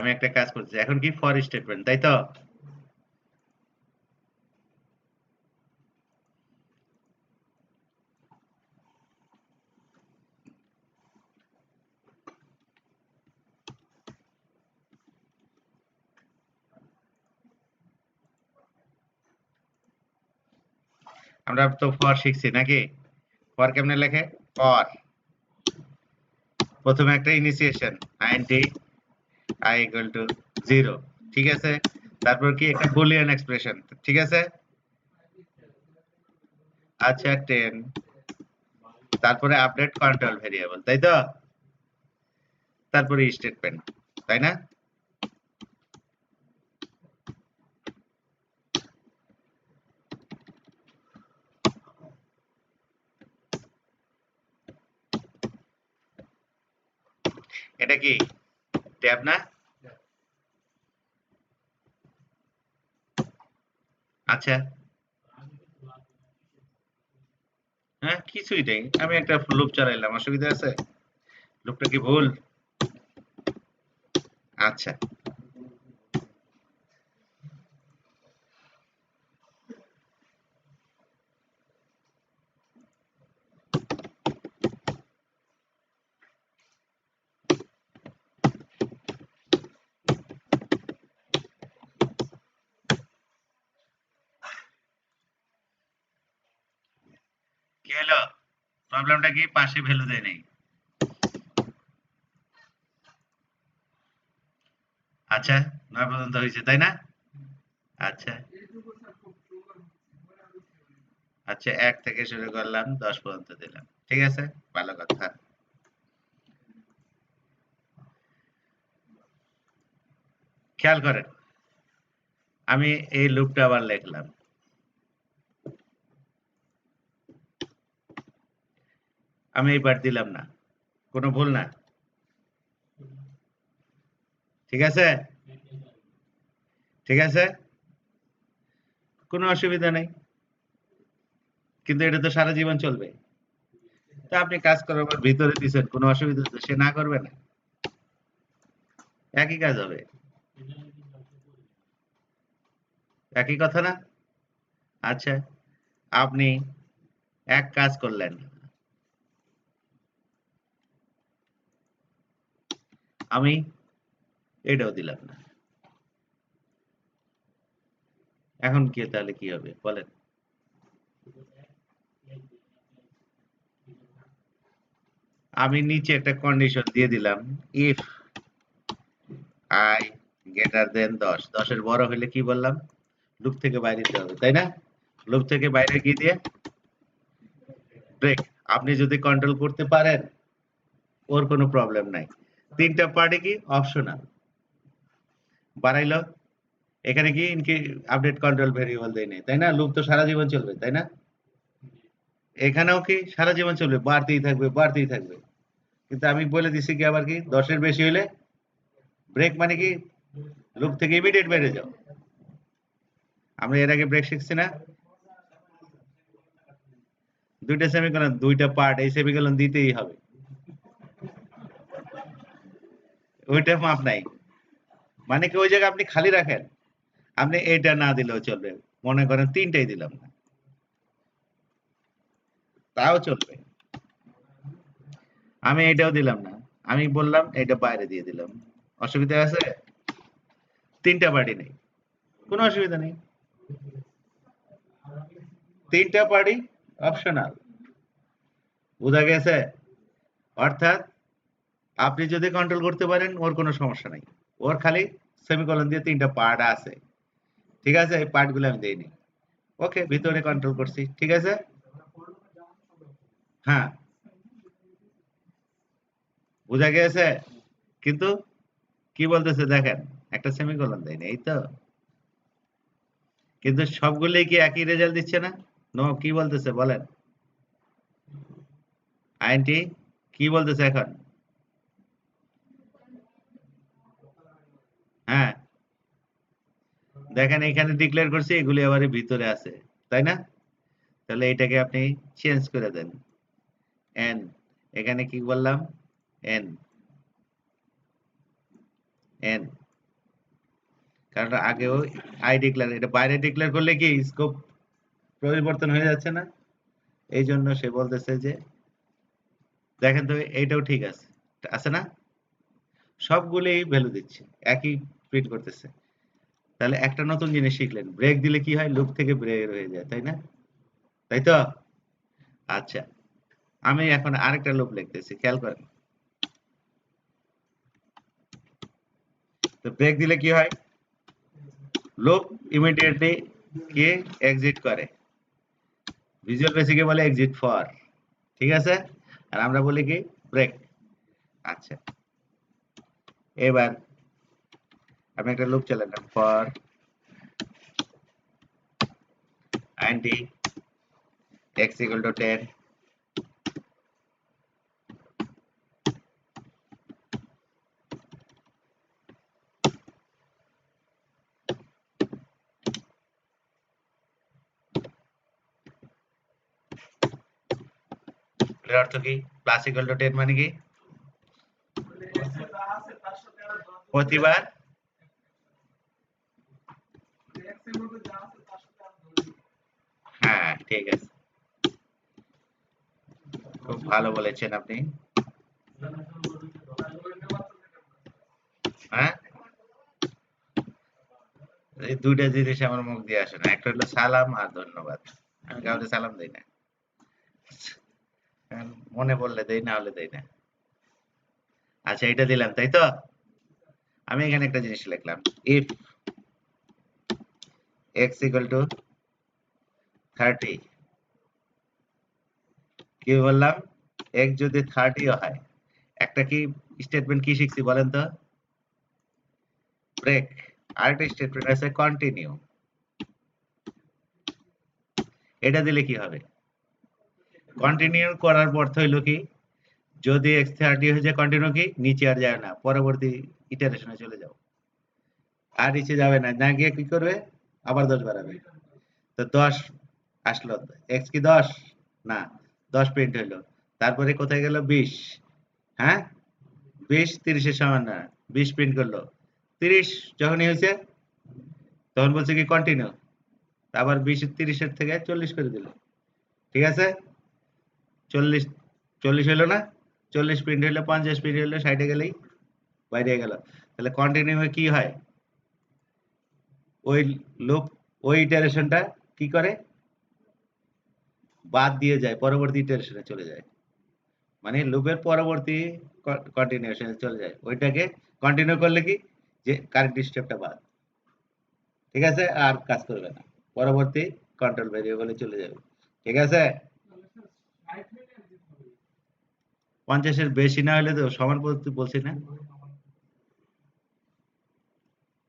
আমি একটা কাজ করতেছি। এখন কি ফর স্টেটমেন্ট, তাই তো? আমরা তো ফর শিখছি নাকি? ফর কেমনে লেখে? ফর প্রথমে একটা initiation int I equal to 0, ঠিক আছে? তারপর কি একটা বুলিয়ান এক্সপ্রেশন, ঠিক আছে? আচ্ছা 10, তারপরে আপডেট কন্ট্রোল ভেরিয়েবল, তাই তো? তারপরে স্টেটমেন্ট, তাই না? এটা কি ট্যাব না? আচ্ছা, হ্যাঁ কিছুই নেই, আমি একটা লুপ চালাইলাম, অসুবিধা আছে? লুপটা কি ভুল? আচ্ছা, কি হলো? প্রবলেমটা কি পাশে ভ্যালু দেয় নাই? আচ্ছা, 9 পর্যন্ত হয়েছে, তাই না? আচ্ছা, আচ্ছা 1 থেকে শুরু করলাম, 10 পর্যন্ত দিলাম, ঠিক আছে? ভালো কথা। খেয়াল করেন, আমি এই লুপটা আবার লিখলাম, আমি এইবার দিলাম না, কোনো ভুল না, ঠিক আছে? ঠিক আছে, কোনো অসুবিধা নেই, কিন্তু এটা তো সারা জীবন চলবে। তা আপনি কাজ করার পর ভিতরে দিচ্ছেন, কোনো অসুবিধা তো সে না করবে না, একই কাজ হবে, একই কথা না? আচ্ছা, আপনি এক কাজ করলেন, আমি এটাও দিলাম না, এখন কি তাহলে কি হবে বলেন? আমি নিচে একটা কন্ডিশন দিয়ে দিলাম, ইফ I greater than 10, 10 এর বড় হলে কি বললাম? লুপ থেকে বাইরে দিতে হবে, তাই না? লুপ থেকে বাইরে কি দিয়ে? ব্রেক। আপনি যদি কন্ট্রোল করতে পারেন, ওর কোনো প্রবলেম নাই। ৩ টা পার্টই কি অপশনাল। বাড়াইলো, এখানে কি আপডেট কন্ট্রোল ভেরিয়েবল দেই নাই, তাই না? লুপ তো সারা জীবন চলবে, তাই না? এখানেও কি সারা জীবন চলবে, বাড়তেই থাকবে, বাড়তেই থাকবে। কিন্তু আমি বলে দিছি কি আবার কি ১০ এর বেশি হইলে ব্রেক মানে কি লুপ থেকে ইমিডিয়েট বেরিয়ে যাও। আমরা এর আগে ব্রেক শিখছি না? ২ টা সেমিকোলন, ২ টা পার্ট, এই সেমিকোলন দিতেই হবে। ওইটা মাপ নাই। মানে কি ওই জায়গায় আপনি খালি রাখেন। আপনি এটা না দিলেও চলবে। মনে করেন ৩ টাই দিলাম না। তাও চলবে। আমি এটাও দিলাম না। আমি বললাম এটা বাইরে দিয়ে দিলাম। অসুবিধা আছে? ৩ টা পার্টি নেই। কোনো অসুবিধা নেই। ৩ টা পার্টি অপশনাল। বুঝা গেছে? অর্থাৎ আপনি যদি কন্ট্রোল করতে পারেন ওর কোনো সমস্যা নাই। ওর খালি সেমিকোলন দিয়ে ৩ টা পার্ট আছে। ঠিক আছে? এই পার্ট গুলো আমি দেইনি। ওকে, ভিতরে কন্ট্রোল করছি। ঠিক আছে? হ্যাঁ, বুঝা গিয়েছে? কিন্তু কি বলতেছে দেখেন, একটা সেমিকোলন দেয়নি, এই তো? কিন্তু সবগুলোই কি একই রেজাল্ট দিচ্ছে না? নো, কি বলতেছে বলেন? আইনটি কি বলতেছে এখন? হ্যাঁ, দেখেন এখানে ডিক্লেয়ার করছি, এগুলি আবার এর ভিতরে আছে। তাই না? তাহলে এটাকে আপনি চেঞ্জ করে দেন। n, এখানে কি বললাম? n, n। কারণ আগেও আই ডিক্লেয়ার, এটা বাইরে ডিক্লেয়ার করলে কি স্কোপ পরিবর্তন হয়ে যাচ্ছে না? এই জন্য সে বলতেছে যে দেখেন তো এইটাও ঠিক আছে, আছে না? সবগুলোই ভ্যালু দিচ্ছে, একই প্রিন্ট করতেছে। তাহলে একটা নতুন জিনিস শিখলেন, ব্রেক দিলে কি হয়? লুপ থেকে বের হয়ে যায়, তাই না? তাই তো? আচ্ছা, আমি এখন আরেকটা লুপ লিখতেছি, খেয়াল করেন। তো ব্রেক দিলে কি হয়? লুপ ইমিডিয়েটলি কে এক্সিট করে, ভিজুয়াল বেসিকে বলে এক্সিট ফর, ঠিক আছে? আর আমরা বলি কি? ব্রেক। আচ্ছা, এবার আমি একটা লুপ চালালাম, for int x equal to 10, এর অর্থ কি? প্লাস ইকুয়াল টু 10 মানে কি? প্রতিবার হ্যাঁ, ঠিক আছে, খুব ভালো বলেছেন আপনি। হ্যাঁ, এই দুইটা জিনিস আমার মুখ দিয়ে আসে না, একটা হলো সালাম আর ধন্যবাদ। আমি কাউকে সালাম দেই না, মনে পড়লে দেই, না হলে দেই না। আচ্ছা, এটা দিলাম, তাই তো? আমি এখানে একটা জিনিস লিখলাম, ইফ x equal to 30, কি বললাম? x যদি 30 হয়, একটা কি স্টেটমেন্ট কি শিখছি বলেন তো? ব্রেক। আরেকটা স্টেটমেন্ট আছে কন্টিনিউ। এটা দিলে কি হবে? কন্টিনিউ করার অর্থ হইলো কি? যদি x 30 হয়ে যায়, কন্টিনিউ কি? নিচে আর যায় না, পরবর্তী ইটারেশনে চলে যাও। আর নিচে যাবে না, না গিয়ে কি করবে? আবার 10 বাড়াবে। তো 10 আসলো, x কি 10? না, 10 প্রিন্ট হইলো। তারপরে কোথায় গেল? 20। হ্যাঁ, 20 30 এর সমান না, 20 প্রিন্ট করলো। 30 যখনই হয়েছে তখন বলছে কি কন্টিনিউ, আবার 20 30 এর থেকে 40 করে দিল, ঠিক আছে? 40 40 হইলো না? 40 প্রিন্ট হইলো, 50 প্রিন্ট হইলো, 60 এ গেলেই বাইরে গেল। তাহলে কন্টিনিউ কি হয়? ওই লুপ, ওই ইটারেশনটা কি করে? বাদ দিয়ে যায়, পরবর্তী ইটারেশনে চলে যায়। মানে লুপের পরবর্তী কন্টিনিউশনে চলে যায়, ওইটাকে কন্টিনিউ করলে কি? যে কারেন্ট স্টেপটা বাদ, ঠিক আছে? আর কাজ করবে না, পরবর্তী কন্ট্রোল ভেরিয়েবলে চলে যাবে, ঠিক আছে? 50 এর বেশি না হলে তো সমান পদ্ধতি বলছি না,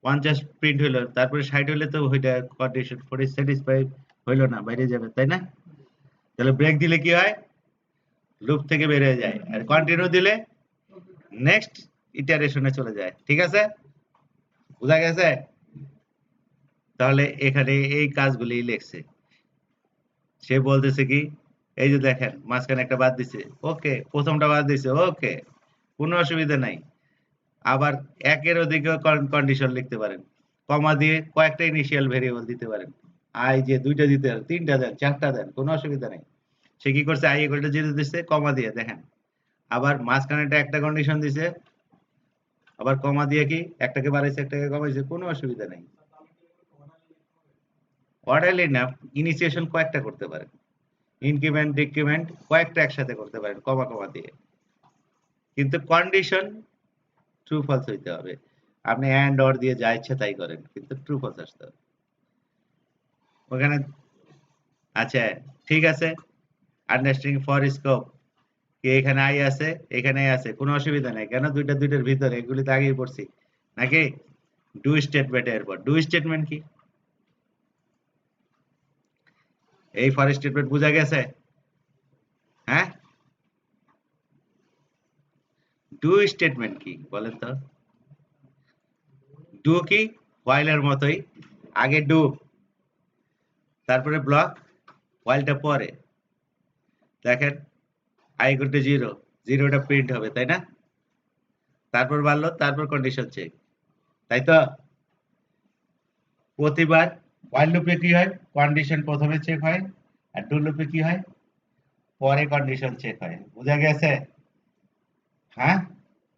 50 প্রিন্ট হইলো, তারপরে 60 হইলে তো ওইটা কন্ডিশন ফর স্যাটিসফাই হইলো না, বাইরে যাবে, তাই না? তাহলে ব্রেক দিলে কি হয়? লুপ থেকে বের হয়ে যায়। আর কন্টিনিউ দিলে নেক্সট ইটারেশনে চলে যায়, ঠিক আছে? বুঝা গেছে? তাহলে এখানে এই কাজগুলি লিখছে। সে বলতেছে কি? এই যে দেখেন, মাঝখানে একটা বাদ দিছে, ওকে। প্রথমটা বাদ দিছে, ওকে, কোনো অসুবিধা নাই। আবার একের অধিকেও কন্ডিশন লিখতে পারেন, কমা দিয়ে কয়েকটা ইনিশিয়াল ভেরিয়েবল দিতে পারেন। আই যে দুইটা দিতে পারেন, তিনটা দেন, চারটা দেন, কোনো অসুবিধা নেই। সে কি করছে? আই ইকুয়াল টু 0 দিচ্ছে, কমা দিয়ে দেখেন। আবার মাঝখানেটা একটা কন্ডিশন দিছে, আবার কমা দিয়ে কি একটাকে বাড়াইছে, একটাকে কমাইছে, কোনো অসুবিধা নেই। অর্ডারলি না, ইনিশিয়েশন কয়েকটা করতে পারেন, ইনক্রিমেন্ট ডিক্রিমেন্ট কয়েকটা একসাথে করতে পারেন কমা কমা দিয়ে, কিন্তু কন্ডিশন ট্রু ফলস হইতে হবে। আপনি এন্ড অর দিয়ে যা ইচ্ছা তাই করেন, কিন্তু ট্রু ফলস আসতে হবে ওখানে। আচ্ছা, ঠিক আছে। আন্ডারস্ট্যান্ডিং ফর স্কোপ কি? এখানে আই আছে, এখানে আছে, কোনো অসুবিধা নাই। কেন? দুইটা দুইটার ভিতরে, এগুলি তো আগেই পড়ছি নাকি? ডু স্টেটমেন্ট, এরপর ডু স্টেটমেন্ট কি? এই ফর স্টেটমেন্ট বোঝা গেছে? হ্যাঁ, ডু স্টেটমেন্ট কি বলেন তো? ডু কি? হোয়াইলের মতোই, আগে ডু, তারপরে ব্লক, হোয়াইলটা পরে। দেখেন, আই ইকুয়াল টু 0, 0টা প্রিন্ট হবে, তাই না? তারপর বাড়লো, তারপর কন্ডিশন চেক, তাই তো? প্রতিবার while লুপে কি হয়, কন্ডিশন প্রথমে চেক হয়, আর ডু লুপে কি হয়, পরে কন্ডিশন চেক হয়। বুঝা গেছে? হ্যাঁ,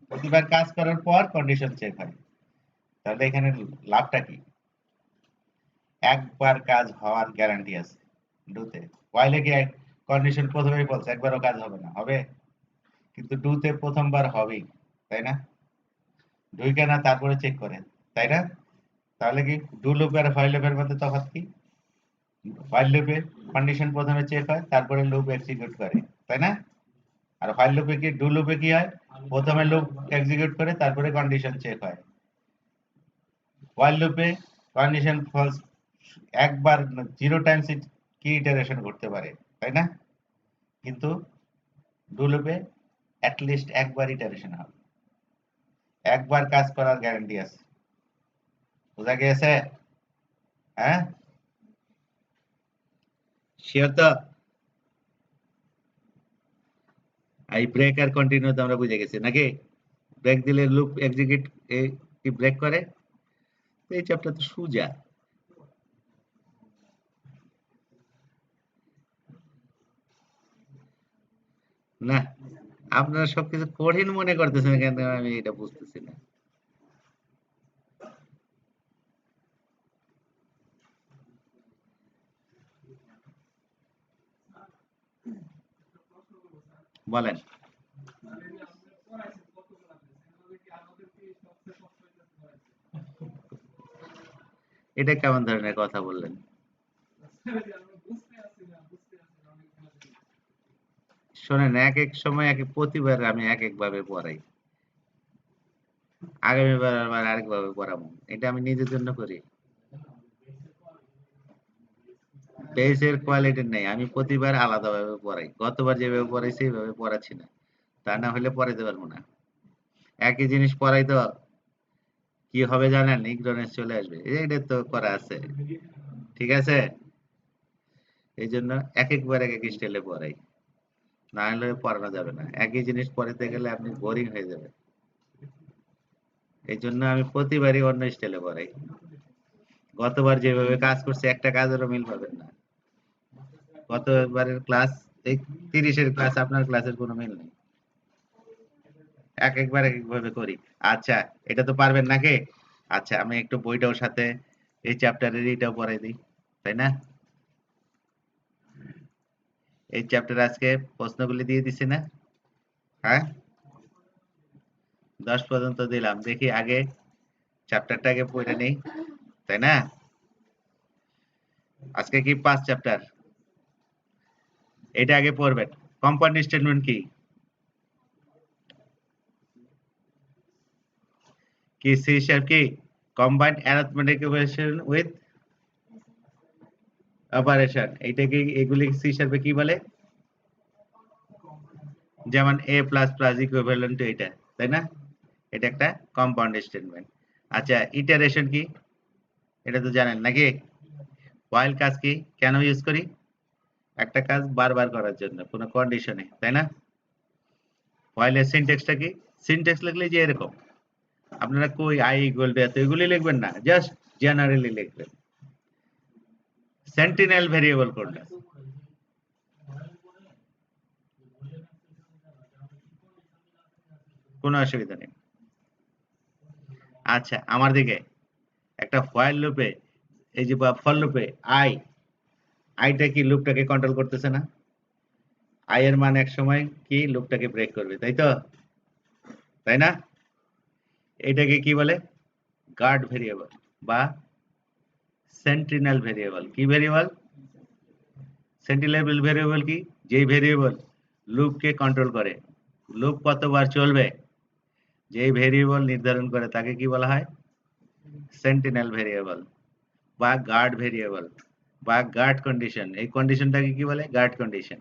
প্রতিবার কাজ করার পর কন্ডিশন চেক হয়। তাহলে এখানে লাভটা কি? একবার কাজ হওয়ার গ্যারান্টি আছে ডুতে। while কি কন্ডিশন প্রথমেই বলছে একবারও কাজ হবে না, হবে? কিন্তু ডুতে প্রথমবার হবেই, তাই না? ঢুকে না তারপরে চেক করে, তাই না? তাহলে কি ডু লুপ আর while লুপের মধ্যে তফাৎ কি? while লুপে কন্ডিশন প্রথমে চেক হয়, তারপরে লুপ এক্সিকিউট করে, তাই না? আর while লুপে কি, ডু লুপে কি হয়, প্রথমে লুপ এক্সিকিউট করে তারপরে কন্ডিশন চেক হয়। while লুপে কন্ডিশন ফলস একবার 0 টাইমস কি ইটারেশন করতে পারে, তাই না? কিন্তু ডু লুপে অ্যাট লিস্ট একবার ইটারেশন হবে, একবার কাজ করার গ্যারান্টি আছে। বুঝা গেছে? হ্যাঁ, শিওর তো? এই ব্রেক আর কন্টিনিউ তো আমরা বুঝে গেছি নাকি? ব্রেক দিলে লুপ এক্সিকিউট কি ব্রেক করে? এই চ্যাপ্টার তো সোজা। না, আপনারা সবকিছু কঠিন মনে করতেছেন কেন, আমি এটা বুঝতেছি না। বলেন। এটা কেমন ধরনের কথা বললেন? শোনেন, এক এক সময় এক এক প্রতিবার আমি এক এক ভাবে পড়াই, আগামীবার আবার আরেক ভাবে পড়াবো। এটা আমি নিজের জন্য করি। বেসের কোয়ালিটি নেই, আমি প্রতিবার আলাদাভাবে পড়াই। গতবার যেভাবে পড়াইছি এইভাবে পড়াচ্ছি না, তা না হলে পড়াইতে পারবো না। একই জিনিস পড়াই তো কি হবে জানেন, ইগনোরেন্স চলে আসবে, এটা তো করা আছে, ঠিক আছে? এই জন্য এক একবার এক এক স্টাইলে পড়াই, না হলে পড়ানো যাবে না। একই জিনিস পড়াতে গেলে আপনি বোরিং হয়ে যাবে। এই জন্য আমি প্রতিবারই অন্য স্টাইলে পড়াই। গতবার যেভাবে কাজ করছে একটা কাজেরও মিল পাবেন না। গতবারের ক্লাস, এই 30-এর ক্লাস আপনার ক্লাসের কোনো মিল নেই। এক একবার এক একভাবে করি। আচ্ছা, এটা তো পারবেন নাকি? আচ্ছা, আমি একটু বইটাও সাথে এই চ্যাপ্টারের এটাও পড়াই দিই, তাই না? এই চ্যাপ্টার আজকে প্রশ্নগুলি দিয়ে দিছি না? হ্যাঁ, 10 পর্যন্ত দিলাম। দেখি আগে চ্যাপ্টারটা আগে পড়ে নেই, তাই না? আজকে কি 5 চ্যাপ্টার, এটা আগে পড়বেন। কম্পাউন্ড স্টেটমেন্ট কি? কি সি হিসাব কি? Combined arithmetic operation with operation. এইটাকে, এগুলি সি হিসাবে কি বলে? যেমন a plus plus equivalent to এটা, তাই না? এটা একটা কম্পাউন্ড স্টেটমেন্ট। আচ্ছা, ইটারেশন কি? এটা তো জানেন নাকি? while কাজ কি, কেন ইউজ করি? একটা কাজ বারবার করার জন্য কোনো কন্ডিশনে, তাই না? while এর সিনট্যাক্সটা কি? সিনট্যাক্স লিখলে যে এরকম, আপনারা কই i ইকুয়াল টু এত এগুলি লিখবেন না, জাস্ট জেনারেলি লিখবেন। সেন্টিনেল ভেরিয়েবল কোনটা? কোনো অসুবিধা নেই। আচ্ছা, আমার দিকে একটা while লুপে, এই যে বা ফর লুপে আইটা কি লুপটাকে কন্ট্রোল করতেছে না? আই এর মান এক সময় কি লুপটাকে ব্রেক করবে, তাই তো? তাই না? এটাকে কি বলে? গার্ড ভেরিয়েবল বা সেন্টিনেল ভেরিয়েবল। কি ভেরিয়েবল? সেন্টিনেল ভেরিয়েবল কি? যেই ভেরিয়েবল লুপকে কন্ট্রোল করে, লুপ কতবার চলবে, যেই ভেরিয়েবল নির্ধারণ করে তাকে কি বলা হয়? সেন্টিনেল ভেরিয়েবল বা গার্ড ভেরিয়েবল বা গার্ড কন্ডিশন। এই কন্ডিশনটাকে কি বলে? Guard condition.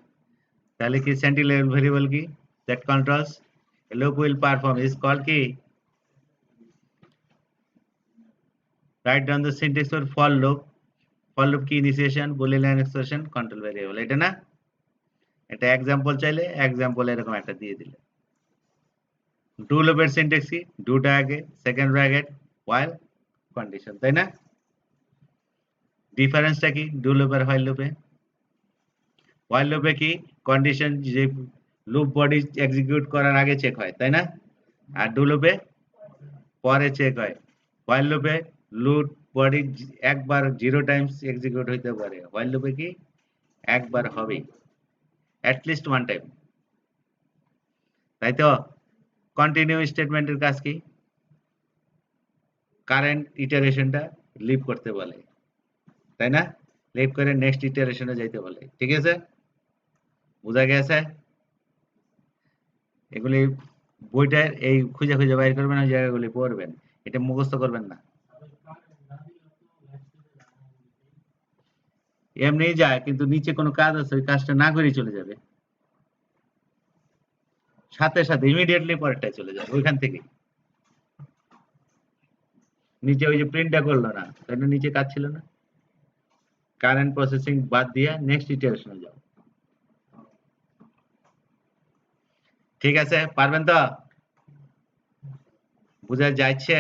তাহলে কি সেন্টিনেল ভেরিয়েবল কি? That controls a loop will perform is called কি? Write down the syntax for for loop. For loop কি? Initiation, Boolean expression, control variable. এটা না? এটা এক্সাম্পল চাইলে এক্সাম্পল এরকম একটা দিয়ে দিলে। ডু লুপের সিনট্যাক্স কি? ডুটা আগে, সেকেন্ড ব্র্যাকেট, while কন্ডিশন, তাই না? ডিফারেন্সটা কি ডু লুপ আর হোয়াইল লুপে? হোয়াইল লুপে কি কন্ডিশন যে লুপ বডি এক্সিকিউট করার আগে চেক হয়, তাই না? আর ডু লুপে পরে চেক হয়। হোয়াইল লুপে লুপ বডি একবার 0 টাইমস এক্সিকিউট হইতে পারে, হোয়াইল লুপে কি একবার হবেই, অ্যাট লিস্ট 1 টাইম, তাই তো? কন্টিনিউ স্টেটমেন্টের কাজ কি? কারেন্ট ইটারেশনটা লিভ করতে বলে, তাই না? লিভ করে নেক্সট ইটারেশনে যাইতে বলে, ঠিক আছে? বোঝা গেছে? এগুলি বইটার এই খুঁজে খুঁজে বাইর করবেন, ওই জায়গাগুলি পড়বেন, এটা মুখস্থ করবেন না। এমনি যায়, কিন্তু নিচে কোনো কাজ আছে ওই কাজটা না করেই চলে যাবে, সাথে সাথে ইমিডিয়েটলি পরেরটায় চলে যাবে ওইখান থেকে। নিচে ওই যে প্রিন্টটা করলো না, তাই না? নিচে কাজ ছিল না, কারেন্ট প্রসেসিং বাদ দিয়ে নেক্সট ইটারেশনে যাও, ঠিক আছে? পারবেন তো? বোঝা যাচ্ছে?